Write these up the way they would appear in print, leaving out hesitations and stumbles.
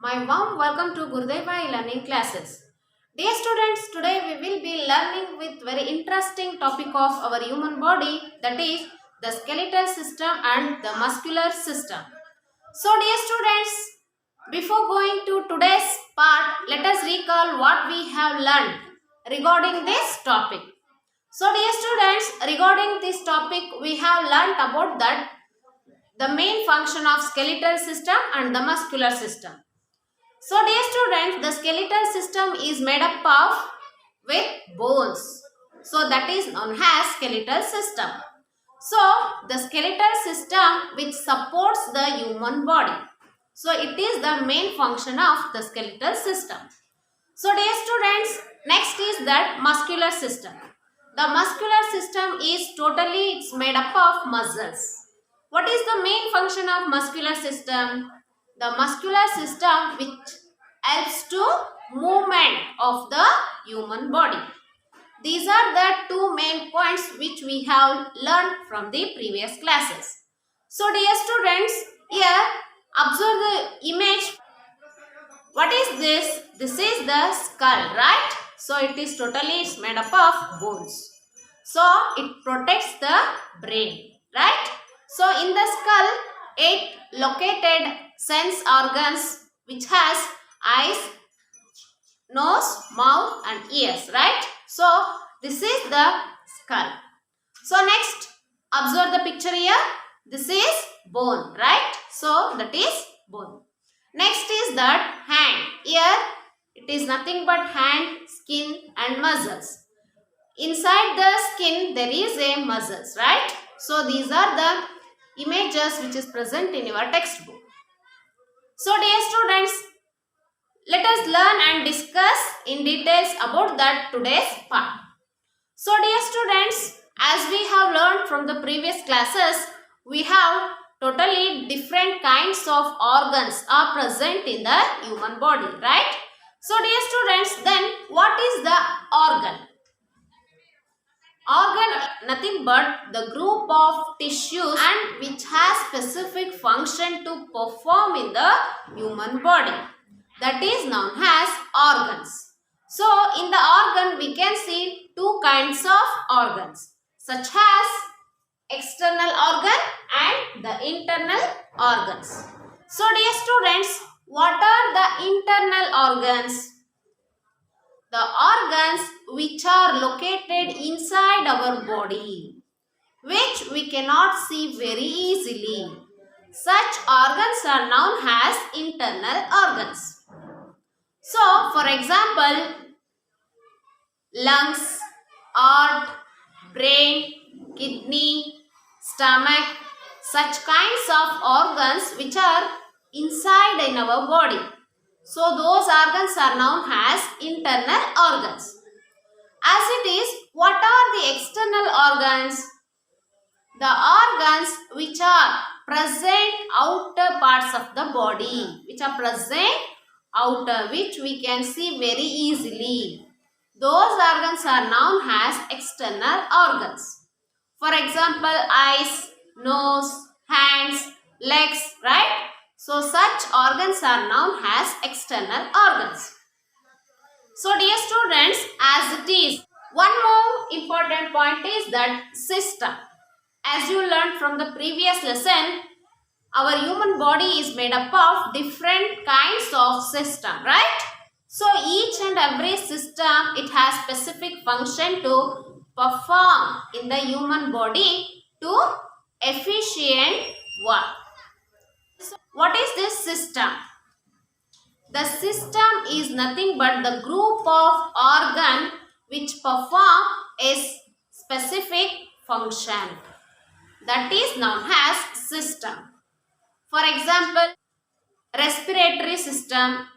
My warm welcome to Gurudeva learning classes. Dear students, today we will be learning with very interesting topic of our human body, that is the skeletal system and the muscular system. So dear students, before going to today's part, let us recall what we have learned regarding this topic. So dear students, regarding this topic we have learnt about that the main function of skeletal system and the muscular system. So dear students, the skeletal system is made up of with bones. So that is known as skeletal system. So the skeletal system which supports the human body. So it is the main function of the skeletal system. So dear students, next is that muscular system. The muscular system is totally made up of muscles. What is the main function of muscular system? The muscular system which helps to movement of the human body. These are the two main points which we have learned from the previous classes. So dear students, here observe the image. What is this? This is the skull, right? So it is totally made up of bones. So it protects the brain, right? So in the skull, 8 located sense organs which has eyes, nose, mouth and ears, right? So this is the skull. So next, observe the picture here. This is bone, right? So that is bone. Next is that hand. Here it is nothing but hand, skin and muscles. Inside the skin there is a muscles, right? So these are the images which is present in your textbook. So dear students, let us learn and discuss in details about that today's part. So dear students, as we have learned from the previous classes, we have totally different kinds of organs are present in the human body, right? So dear students, then what is the organ? Organ nothing but the group of tissues and which has specific function to perform in the human body. That is known as organs. So in the organ we can see two kinds of organs such as external organ and the internal organs. So dear students, what are the internal organs? The organs which are located inside our body, which we cannot see very easily. Such organs are known as internal organs. So, for example, lungs, heart, brain, kidney, stomach, such kinds of organs which are inside in our body. So those organs are known as internal organs. As it is, what are the external organs? The organs which are present outer parts of the body, which are present outer, which we can see very easily. Those organs are known as external organs. For example, eyes, nose, hands, legs, right? So such organs are known as external organs. So dear students, as it is, one more important point is that system. As you learned from the previous lesson, our human body is made up of different kinds of system, right? So each and every system, it has specific function to perform in the human body to efficient work. So what is this system? The system is nothing but the group of organ which perform a specific function. That is known as system. For example, respiratory system,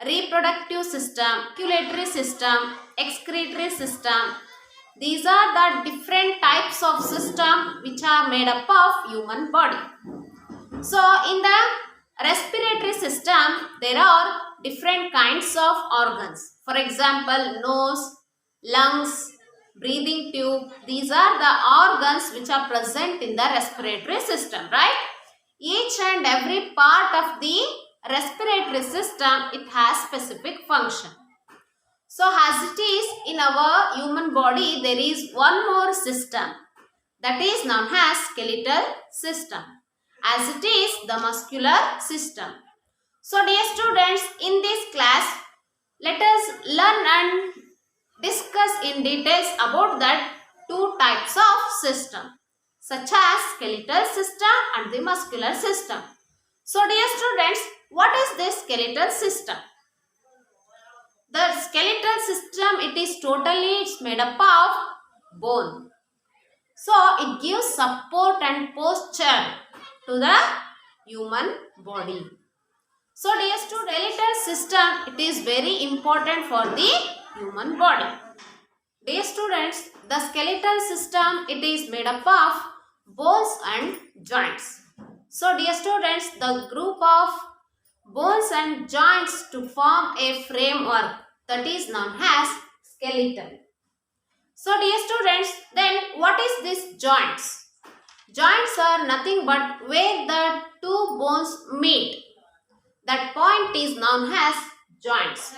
reproductive system, circulatory system, excretory system. These are the different types of system which are made up of human body. So in the respiratory system, there are different kinds of organs. For example, nose, lungs, breathing tube. These are the organs which are present in the respiratory system, right? Each and every part of the respiratory system, it has specific function. So as it is in our human body, there is one more system that is known as skeletal system. As it is the muscular system. So dear students, in this class, let us learn and discuss in details about that two types of system, such as skeletal system and the muscular system. So dear students, what is this skeletal system? The skeletal system, it is totally made up of bone. So it gives support and posture to the human body. So dear students, skeletal system, it is very important for the human body. Dear students, the skeletal system, it is made up of bones and joints. So dear students, the group of bones and joints to form a framework that is known as skeleton. So dear students, then what is this joints? Joints are nothing but where the two bones meet. That point is known as joints.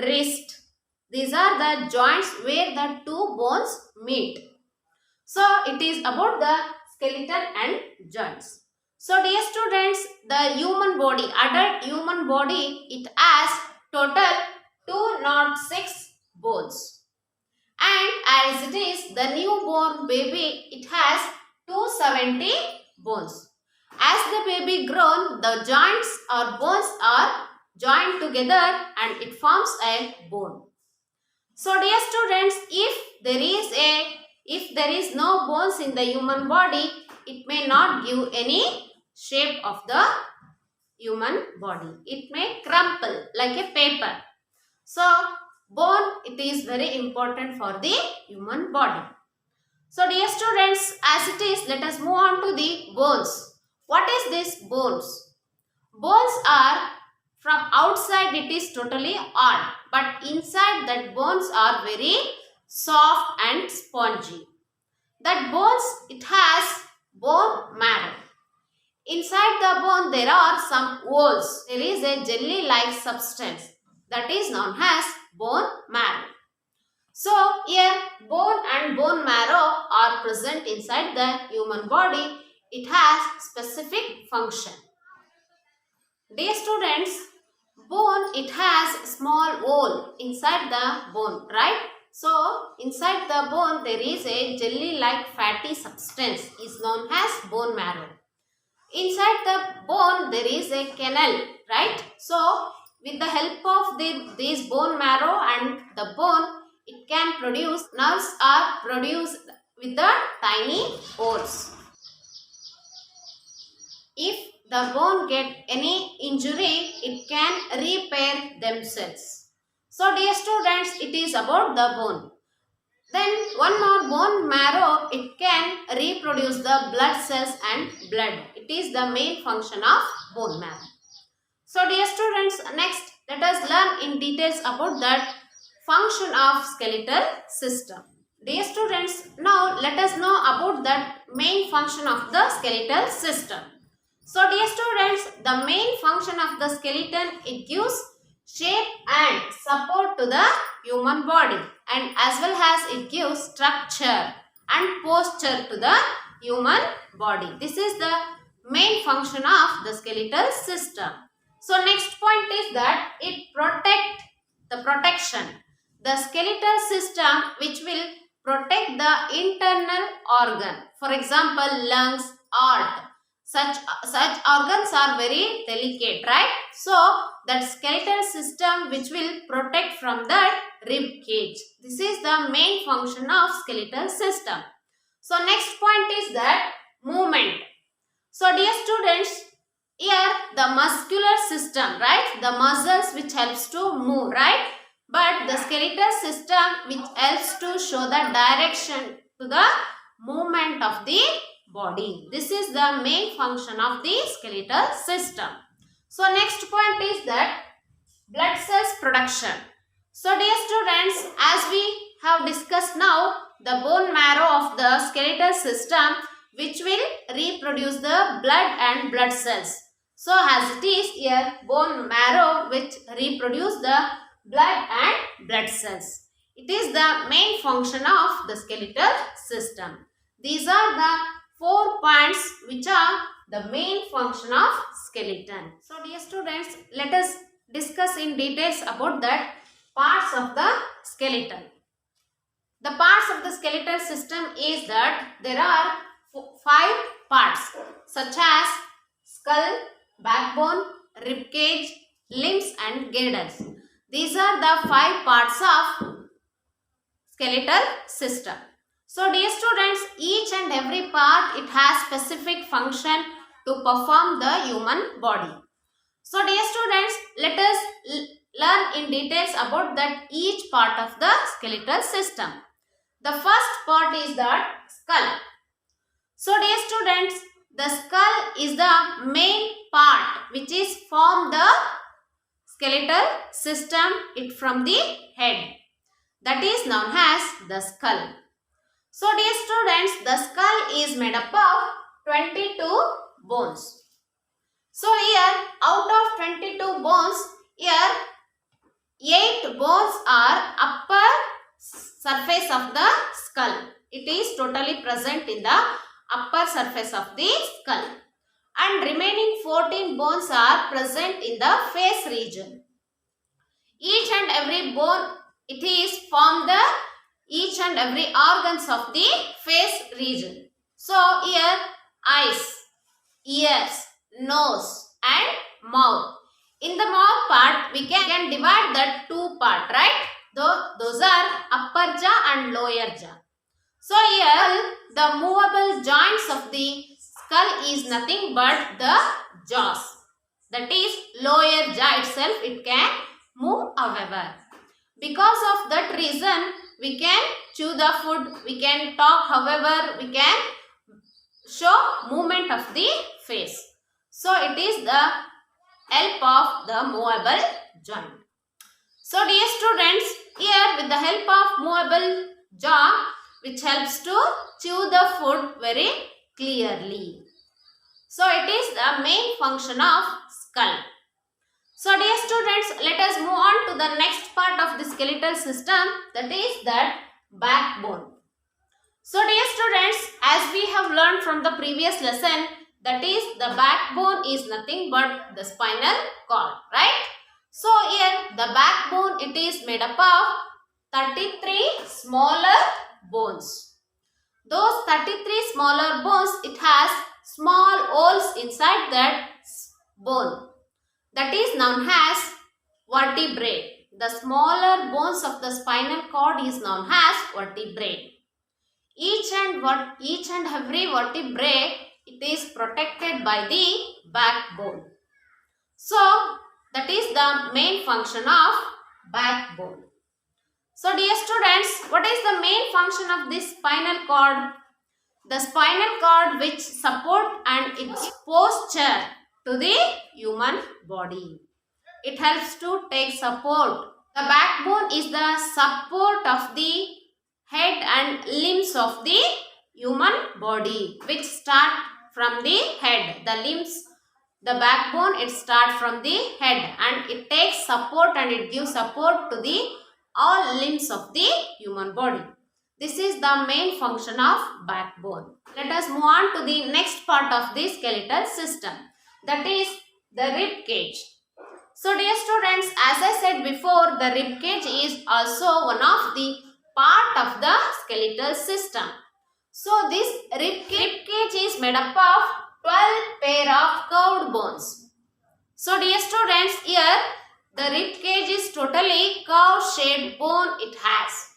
Wrist. These are the joints where the two bones meet. So it is about the skeleton and joints. So dear students, the human body, adult human body, it has total 206 bones. And as it is the newborn baby, it has 270 bones. As the baby grown, the joints or bones are joined together and it forms a bone. So dear students, if there is no bones in the human body, it may not give any shape of the human body. It may crumple like a paper. So bone, it is very important for the human body. So dear students, as it is, let us move on to the bones. What is this bones? Bones are, from outside it is totally hard, but inside that bones are very soft and spongy. That bones, it has bone marrow. Inside the bone there are some holes. There is a jelly-like substance that is known as bone marrow. So here bone and bone marrow are present inside the human body. It has specific function. Dear students, bone, it has small hole inside the bone, right? So inside the bone there is a jelly-like fatty substance is known as bone marrow. Inside the bone there is a canal, right? So with the help of this bone marrow and the bone, it can produce, nerves are produced with the tiny holes. If the bone get any injury, it can repair themselves. So dear students, it is about the bone. Then one more, bone marrow, it can reproduce the blood cells and blood. It is the main function of bone marrow. So dear students, next let us learn in details about that function of skeletal system. Dear students, now let us know about that main function of the skeletal system. So dear students, the main function of the skeleton, it gives shape and support to the human body, and as well as it gives structure and posture to the human body. This is the main function of the skeletal system. So next point is that it protects the protection. The skeletal system which will protect the internal organ. For example, lungs, heart. Such organs are very delicate, right? So that skeletal system which will protect from that rib cage. This is the main function of skeletal system. So next point is that movement. So dear students, here the muscular system, right? The muscles which helps to move, right? But the skeletal system which helps to show the direction to the movement of the body. This is the main function of the skeletal system. So next point is that blood cells production. So dear students, as we have discussed now, the bone marrow of the skeletal system which will reproduce the blood and blood cells. So as it is here, bone marrow which reproduce the blood and blood cells. It is the main function of the skeletal system. These are the 4 points which are the main function of skeleton. So dear students, let us discuss in details about that parts of the skeleton. The parts of the skeletal system is that there are 5 parts such as skull, backbone, rib cage, limbs and girdles. These are the 5 parts of skeletal system. So dear students, each and every part it has specific function to perform the human body. So dear students, let us learn in details about that each part of the skeletal system. The first part is that skull. So dear students, the skull is the main part which is form the skeletal system it from the head. That is known as the skull. So dear students, the skull is made up of 22 bones. So here out of 22 bones, here 8 bones are upper surface of the skull. It is totally present in the upper surface of the skull. And remaining 14 bones are present in the face region. Each and every bone it is from the each and every organs of the face region. So here eyes, ears, nose and mouth. In the mouth part we can divide that 2 part, right? Those are upper jaw and lower jaw. So here the movable joints of the skull is nothing but the jaws. That is lower jaw itself it can move however. Because of that reason we can chew the food, we can talk however, we can show movement of the face. So it is the help of the movable joint. So dear students, here with the help of movable jaw which helps to chew the food very clearly. So it is the main function of skull. So dear students, let us move on to the next part of the skeletal system, that is that backbone. So dear students, as we have learned from the previous lesson, that is the backbone is nothing but the spinal cord, right? So here the backbone it is made up of 33 smaller bones. Those 33 smaller bones it has small holes inside that bone. That is known as vertebrae. The smaller bones of the spinal cord is known as vertebrae. Each and every vertebrae it is protected by the backbone. So that is the main function of backbone. So dear students, what is the main function of this spinal cord? The spinal cord which support and its posture to the human body. It helps to take support. The backbone is the support of the head and limbs of the human body which start from the head. The limbs, the backbone it starts from the head and it takes support and it gives support to the all limbs of the human body. This is the main function of backbone. Let us move on to the next part of the skeletal system, that is the rib cage. So dear students, as I said before, the rib cage is also one of the part of the skeletal system. So this rib cage is made up of 12 pair of curved bones. So dear students, here the rib cage is totally curved shaped bone it has.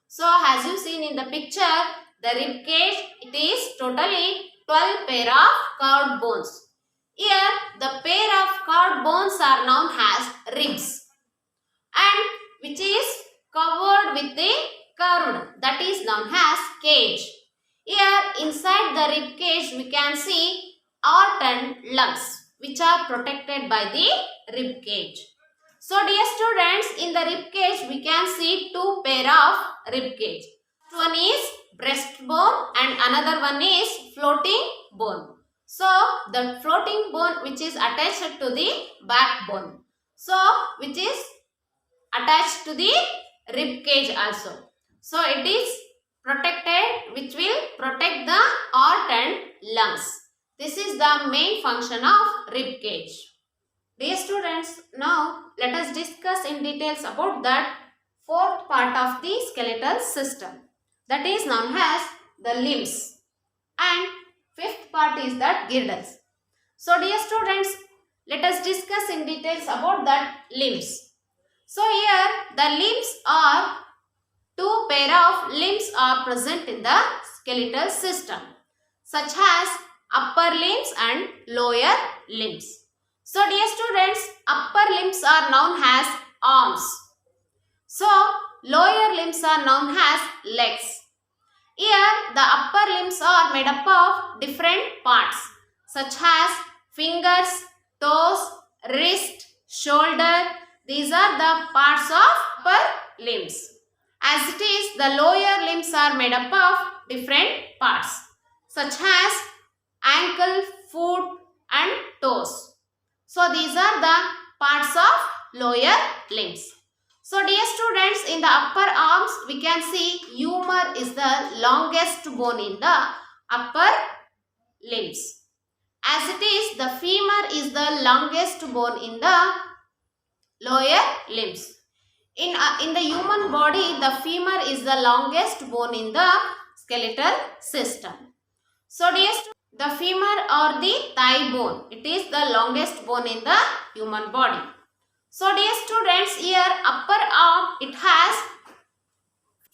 So as you seen in the picture, the rib cage it is totally 12 pair of curved bones. Here the pair of curved bones are known as ribs and which is covered with the curved, that is known as cage. Here inside the rib cage we can see heart and lungs which are protected by the rib cage. So dear students, in the rib cage we can see 2 pair of rib cage. One is breastbone and another one is floating bone. So the floating bone which is attached to the backbone. So which is attached to the rib cage also. So it is protected, which will protect the heart and lungs. This is the main function of rib cage. Dear students, now let us discuss in details about that fourth part of the skeletal system, that is known as the limbs, and fifth part is that girdles. So dear students, let us discuss in details about that limbs. So here the limbs are two pair of limbs are present in the skeletal system, such as upper limbs and lower limbs. So dear students, upper limbs are known as arms. So lower limbs are known as legs. Here the upper limbs are made up of different parts such as fingers, toes, wrist, shoulder. These are the parts of upper limbs. As it is, the lower limbs are made up of different parts such as ankle, foot and toes. So these are the parts of lower limbs. So dear students, in the upper arms we can see humor is the longest bone in the upper limbs. As it is, the femur is the longest bone in the lower limbs. In the human body, the femur is the longest bone in the skeletal system. So dear students, the femur or the thigh bone, it is the longest bone in the human body. So dear students, here upper arm it has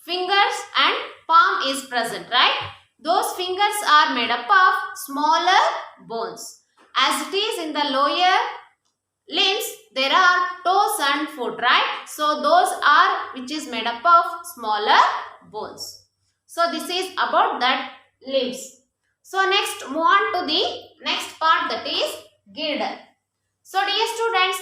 fingers and palm is present, right? Those fingers are made up of smaller bones. As it is in the lower limbs, there are toes and foot, right? So those are which is made up of smaller bones. So this is about that limbs. So next move on to the next part, that is girdle. So dear students,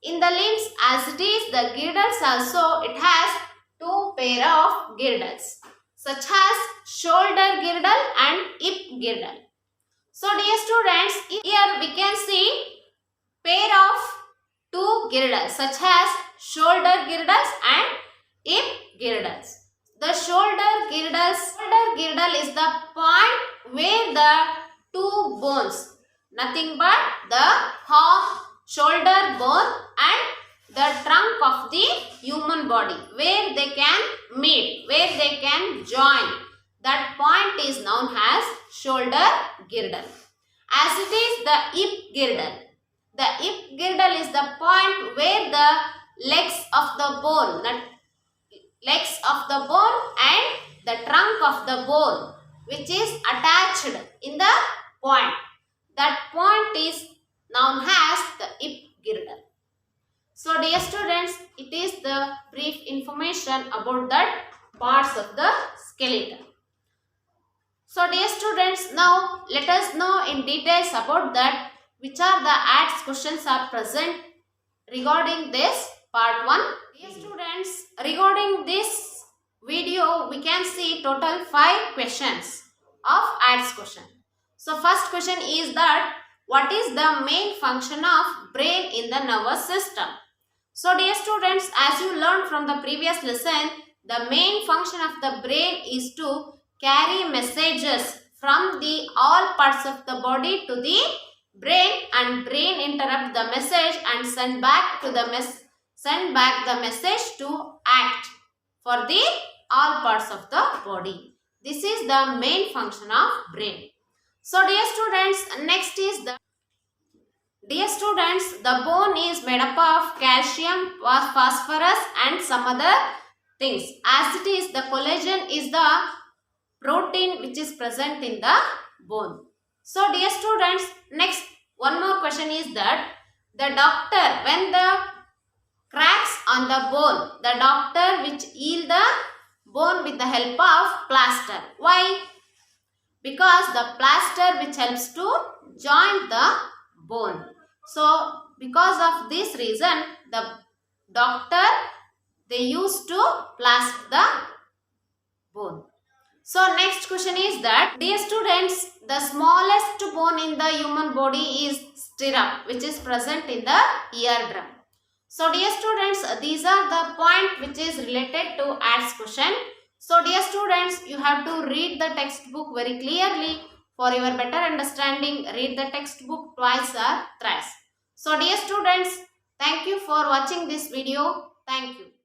in the limbs as it is, the girdles also it has two pair of girdles such as shoulder girdle and hip girdle. So dear students, here we can see pair of two girdles such as shoulder girdles and hip girdles. The shoulder girdle is the point where the two bones, nothing but the shoulder bone and the trunk of the human body, where they can meet, where they can join. That point is known as shoulder girdle. As it is the hip girdle. The hip girdle is the point where the legs of the bone, and the trunk of the bone, which is attached in the point. That point is known as the hip girdle. So dear students, it is the brief information about that parts of the skeleton. So dear students, now let us know in details about that which are the ATS questions are present regarding this part 1. Dear students, regarding this video we can see total 5 questions of ATS question. So first question is that what is the main function of brain in the nervous system? So dear students, as you learned from the previous lesson, the main function of the brain is to carry messages from the all parts of the body to the brain, and brain interrupt the message and send back the message to act for the all parts of the body. This is the main function of brain. So dear students, next is the bone is made up of calcium, phosphorus and some other things. As it is, the collagen is the protein which is present in the bone. So dear students, next one more question is that the doctor, when the cracks on the bone, the doctor which heal the bone with the help of plaster. Why? Because the plaster which helps to join the bone. So because of this reason, the doctor they used to plaster the bone. So next question is that, dear students, the smallest bone in the human body is stirrup, which is present in the eardrum. So dear students, these are the point which is related to ATS question. So dear students, you have to read the textbook very clearly. For your better understanding, read the textbook twice or thrice. So dear students, thank you for watching this video. Thank you.